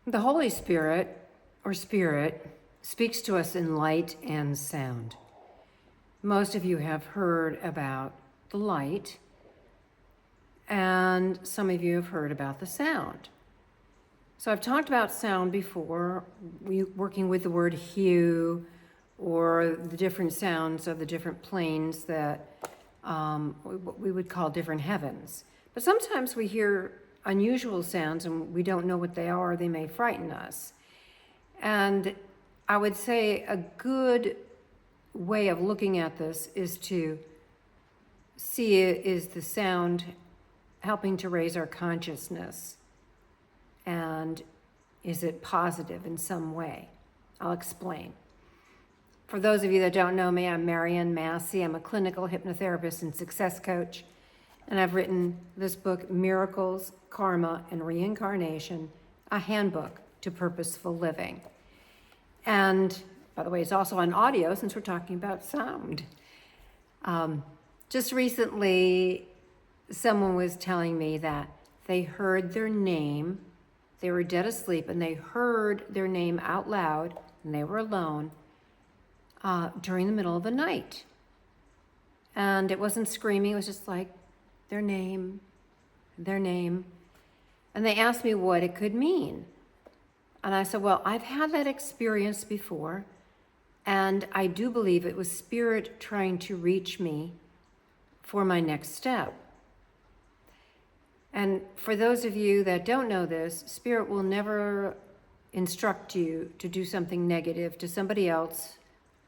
The Holy Spirit, or Spirit, speaks to us in light and sound. Most of you have heard about the light, and some of you have heard about the sound. So I've talked about sound before, working with the word hue, or the different sounds of the different planes that what we would call different heavens. But sometimes we hear unusual sounds and we don't know what they are. They may frighten us. And I would say a good way of looking at this is to see, is the sound helping to raise our consciousness? And is it positive in some way? I'll explain. For those of you that don't know me, I'm Marian Massie. I'm a clinical hypnotherapist and success coach. And I've written this book, Miracles, Karma, and Reincarnation, a handbook to purposeful living. And by the way, it's also on audio since we're talking about sound. Just recently, someone was telling me that they heard their name. They were dead asleep and they heard their name out loud and they were alone during the middle of the night. And it wasn't screaming, it was just like their name. And they asked me what it could mean. And I said, well, I've had that experience before, and I do believe it was Spirit trying to reach me for my next step. And for those of you that don't know this, Spirit will never instruct you to do something negative to somebody else,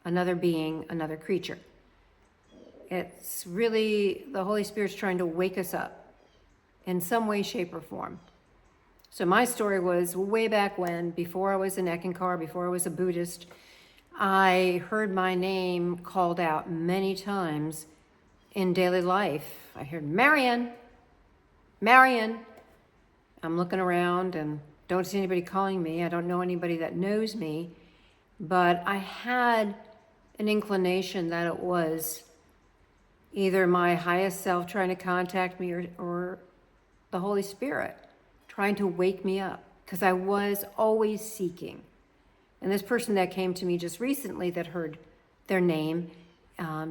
another being, another creature. It's really, the Holy Spirit's trying to wake us up in some way, shape, or form. So my story was way back when, before I was an Eckankar, before I was a Buddhist, I heard my name called out many times in daily life. I heard, Marian, Marian. I'm looking around and don't see anybody calling me. I don't know anybody that knows me, but I had an inclination that it was either my highest self trying to contact me or the Holy Spirit trying to wake me up, because I was always seeking. And this person that came to me just recently that heard their name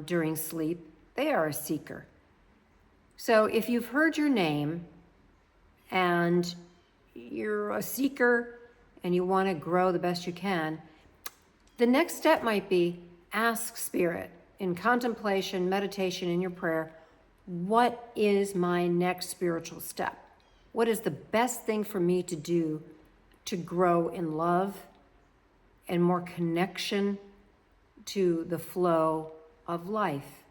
during sleep, they are a seeker. So if you've heard your name and you're a seeker and you want to grow the best you can, the next step might be ask Spirit in contemplation, meditation, in your prayer, what is my next spiritual step? What is the best thing for me to do to grow in love and more connection to the flow of life?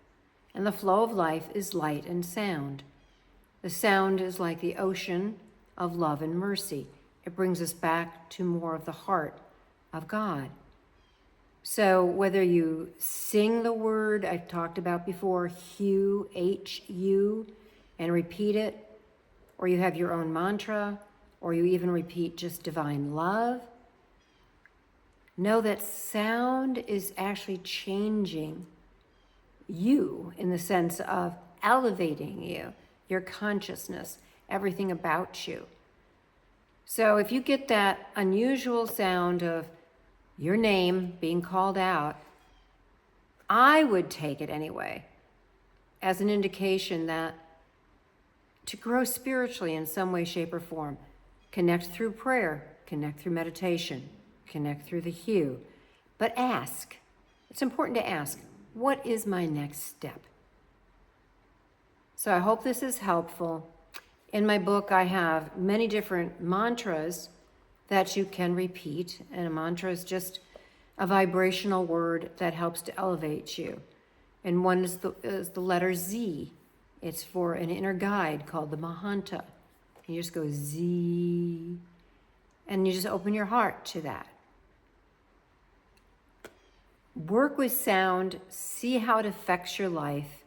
And the flow of life is light and sound. The sound is like the ocean of love and mercy. It brings us back to more of the heart of God. So whether you sing the word I've talked about before, hue, H-U, and repeat it, or you have your own mantra, or you even repeat just divine love, know that sound is actually changing you in the sense of elevating you, your consciousness, everything about you. So if you get that unusual sound of your name being called out, I would take it anyway as an indication that to grow spiritually in some way, shape, or form, connect through prayer, connect through meditation, connect through the hue, but ask. It's important to ask, what is my next step? So I hope this is helpful. In my book, I have many different mantras that you can repeat, and a mantra is just a vibrational word that helps to elevate you. And one is the letter Z. It's for an inner guide called the Mahanta. And you just go Z, and you just open your heart to that. Work with sound, see how it affects your life,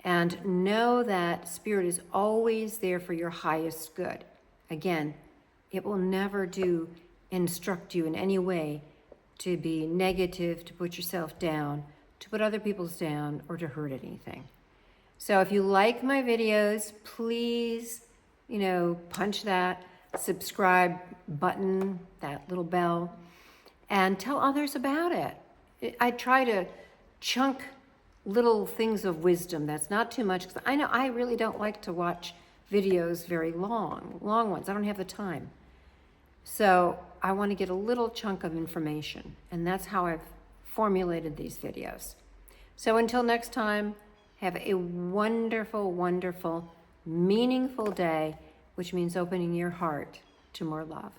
and know that Spirit is always there for your highest good. Again, it will never instruct you in any way to be negative, to put yourself down, to put other people's down, or to hurt anything. So if you like my videos, please, punch that subscribe button, that little bell, and tell others about it. I try to chunk little things of wisdom. That's not too much, because I know I really don't like to watch videos very long ones. I don't have the time. So I want to get a little chunk of information, and that's how I've formulated these videos. So until next time, have a wonderful, wonderful, meaningful day, which means opening your heart to more love.